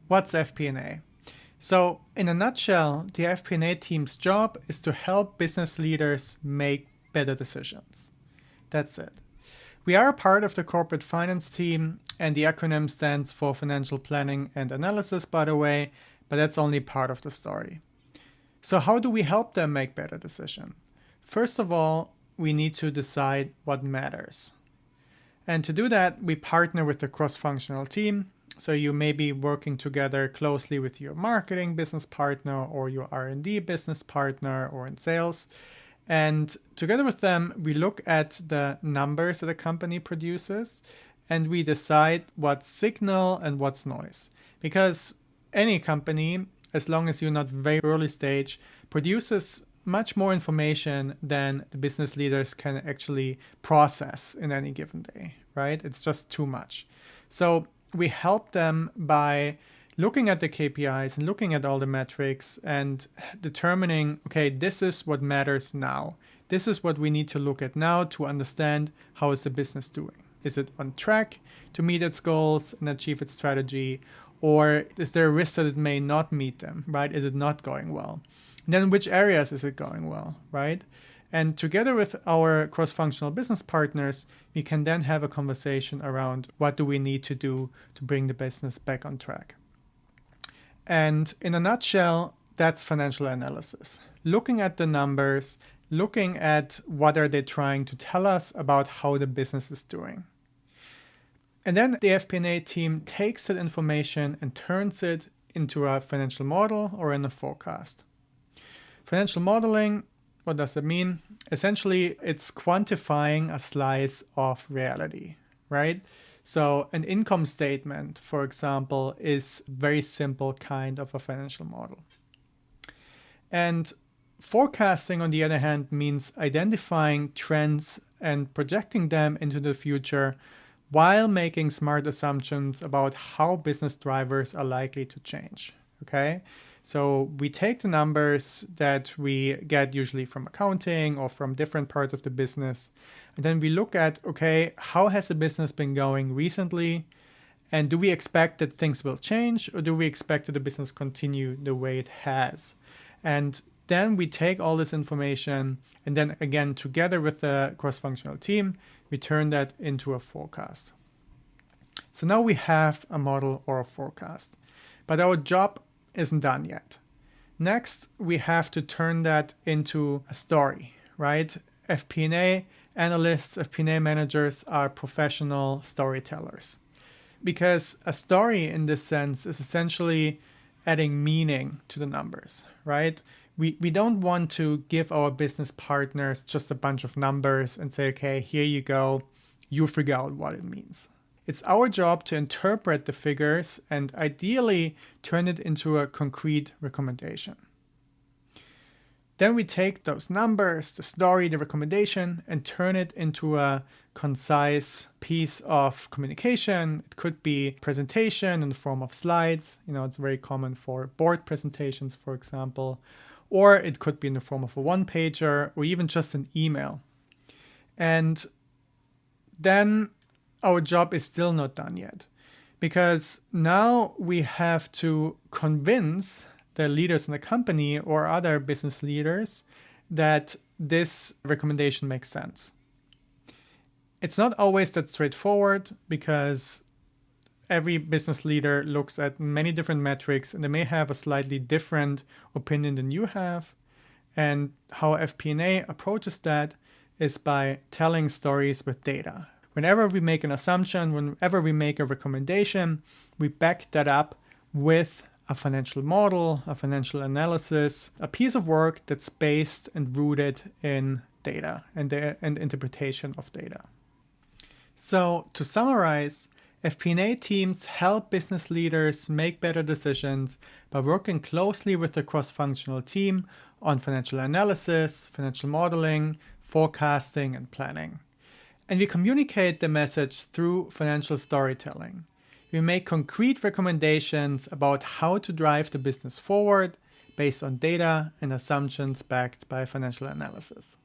What's FP&A? So in a nutshell, the FP&A team's job is to help business leaders make better decisions. That's it. We are a part of the corporate finance team, and the acronym stands for Financial Planning and Analysis, by the way, but that's only part of the story. So how do we help them make better decisions? First of all, we need to decide what matters. And to do that, we partner with the cross-functional team. So you may be working together closely with your marketing business partner or your R&D business partner or in sales. And together with them, we look at the numbers that a company produces and we decide what's signal and what's noise. Because any company, as long as you're not very early stage, produces much more information than the business leaders can actually process in any given day, right? It's just too much. So we help them by looking at the KPIs and looking at all the metrics and determining, okay, this is what matters now. This is what we need to look at now to understand how is the business doing. Is it on track to meet its goals and achieve its strategy? Or is there a risk that it may not meet them, right? Is it not going well? And then which areas is it going well, right? And together with our cross-functional business partners, we can then have a conversation around what do we need to do to bring the business back on track. And in a nutshell, that's financial analysis. Looking at the numbers, looking at what are they trying to tell us about how the business is doing. And then the FP&A team takes that information and turns it into a financial model or in a forecast. Financial modeling, what does it mean? Essentially, it's quantifying a slice of reality, right? So an income statement, for example, is a very simple kind of a financial model. And forecasting, on the other hand, means identifying trends and projecting them into the future while making smart assumptions about how business drivers are likely to change, okay? So we take the numbers that we get usually from accounting or from different parts of the business, and then we look at, okay, how has the business been going recently? And do we expect that things will change, or do we expect that the business continue the way it has? And then we take all this information and then again, together with the cross-functional team, we turn that into a forecast. So now we have a model or a forecast, but our job isn't done yet. Next, we have to turn that into a story, right? FP&A analysts, FP&A managers are professional storytellers. Because a story in this sense is essentially adding meaning to the numbers, right? We don't want to give our business partners just a bunch of numbers and say, okay, here you go, you figure out what it means. It's our job to interpret the figures and ideally turn it into a concrete recommendation. Then we take those numbers, the story, the recommendation, and turn it into a concise piece of communication. It could be presentation in the form of slides. It's very common for board presentations, for example, or it could be in the form of a one-pager or even just an email. And then our job is still not done yet, because now we have to convince the leaders in the company or other business leaders that this recommendation makes sense. It's not always that straightforward, because every business leader looks at many different metrics and they may have a slightly different opinion than you have. And how FP&A approaches that is by telling stories with data. Whenever we make an assumption, whenever we make a recommendation, we back that up with a financial model, a financial analysis, a piece of work that's based and rooted in data and interpretation of data. So to summarize, FP&A teams help business leaders make better decisions by working closely with the cross-functional team on financial analysis, financial modeling, forecasting, and planning. And we communicate the message through financial storytelling. We make concrete recommendations about how to drive the business forward based on data and assumptions backed by financial analysis.